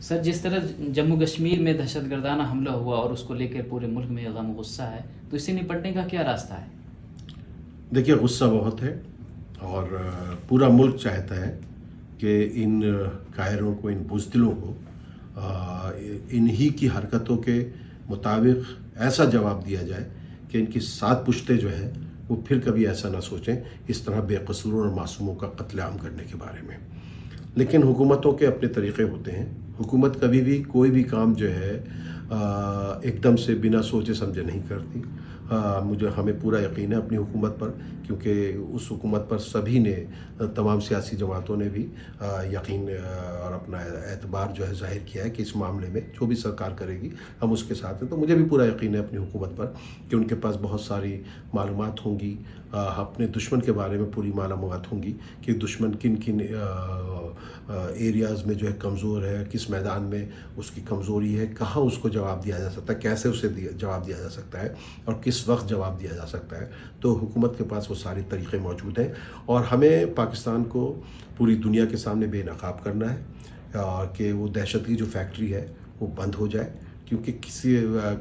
سر، جس طرح جموں کشمیر میں دہشت گردانہ حملہ ہوا اور اس کو لے کر پورے ملک میں غم و غصہ ہے، تو اس سے نپٹنے کا کیا راستہ ہے؟ دیکھیے، غصہ بہت ہے اور پورا ملک چاہتا ہے کہ ان قاہروں کو، ان بزدلوں کو انہی کی حرکتوں کے مطابق ایسا جواب دیا جائے کہ ان کی 7 پشتیں جو ہیں وہ پھر کبھی ایسا نہ سوچیں اس طرح بے قصوروں اور معصوموں کا قتل عام کرنے کے بارے میں۔ لیکن حکومتوں کے اپنے طریقے ہوتے ہیں۔ حکومت کبھی بھی کوئی بھی کام جو ہے ایک دم سے بنا سوچے سمجھے نہیں کرتی۔ ہمیں پورا یقین ہے اپنی حکومت پر، کیونکہ اس حکومت پر سبھی نے، تمام سیاسی جماعتوں نے بھی یقین اور اپنا اعتبار جو ہے ظاہر کیا ہے کہ اس معاملے میں جو بھی سرکار کرے گی ہم اس کے ساتھ ہیں۔ تو مجھے بھی پورا یقین ہے اپنی حکومت پر کہ ان کے پاس بہت ساری معلومات ہوں گی، اپنے دشمن کے بارے میں پوری معلومات ہوں گی کہ دشمن کن کن ایریاز میں جو ہے کمزور ہے، کس میدان میں اس کی کمزوری ہے، کہاں اس کو جواب دیا جا سکتا ہے، کیسے اسے جواب دیا جا سکتا ہے اور کس وقت جواب دیا جا سکتا ہے۔ تو حکومت کے پاس وہ سارے طریقے موجود ہیں اور ہمیں پاکستان کو پوری دنیا کے سامنے بے نقاب کرنا ہے کہ وہ دہشت کی جو فیکٹری ہے وہ بند ہو جائے، کیونکہ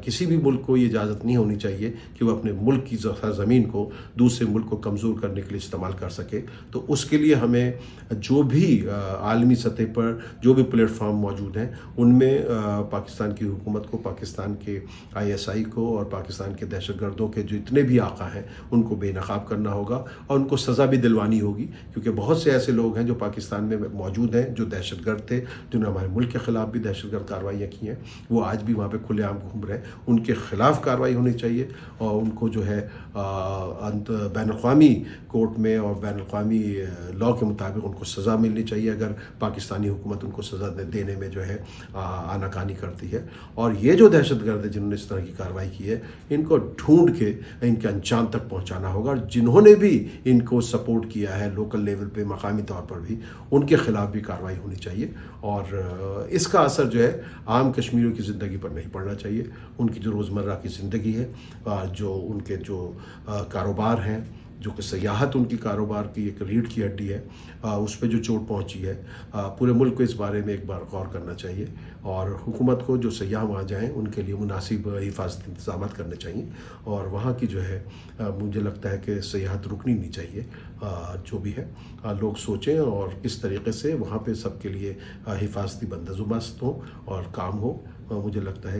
کسی بھی ملک کو یہ اجازت نہیں ہونی چاہیے کہ وہ اپنے ملک کی زمین کو دوسرے ملک کو کمزور کرنے کے لیے استعمال کر سکے۔ تو اس کے لیے ہمیں جو بھی عالمی سطح پر جو بھی پلیٹ فارم موجود ہیں ان میں پاکستان کی حکومت کو، پاکستان کے ISI کو اور پاکستان کے دہشت گردوں کے جو اتنے بھی آقا ہیں ان کو بے نقاب کرنا ہوگا اور ان کو سزا بھی دلوانی ہوگی، کیونکہ بہت سے ایسے لوگ ہیں جو پاکستان میں موجود ہیں جو دہشت گرد تھے، جنہوں نے ہمارے ملک کے خلاف بھی دہشت گرد کارروائیاں کی ہیں، وہ آج بھی وہاں پہ کھلے عام گھوم رہے ہیں۔ ان کے خلاف کارروائی ہونی چاہیے اور ان کو جو ہے بین الاقوامی کورٹ میں اور بین الاقوامی لاء کے مطابق ان کو سزا ملنی چاہیے اگر پاکستانی حکومت ان کو سزا دینے میں جو ہے آناکانی کرتی ہے۔ اور یہ جو دہشت گرد ہے جنہوں نے اس طرح کی کارروائی کی ہے، ان کو ڈھونڈ کے ان کے انجام تک پہنچانا ہوگا، اور جنہوں نے بھی ان کو سپورٹ کیا ہے لوکل لیول پہ، مقامی طور پر بھی، ان کے خلاف بھی کارروائی ہونی چاہیے۔ اور اس کا اثر جو ہے عام کشمیریوں کی زندگی پر نہیں پڑنا چاہیے۔ ان کی جو روزمرہ کی زندگی ہے، جو ان کے جو کاروبار ہیں، جو کہ سیاحت ان کی کاروبار کی ایک ریڑھ کی ہڈی ہے، اس پہ جو چوٹ پہنچی ہے، پورے ملک کو اس بارے میں ایک بار غور کرنا چاہیے اور حکومت کو جو سیاح وہاں جائیں ان کے لیے مناسب حفاظتی انتظامات کرنے چاہیے، اور وہاں کی جو ہے مجھے لگتا ہے کہ سیاحت رکنی نہیں چاہیے۔ جو بھی ہے لوگ سوچیں اور کس طریقے سے وہاں پہ سب کے لیے حفاظتی بندوبست ہو اور کام ہو، مجھے لگتا ہے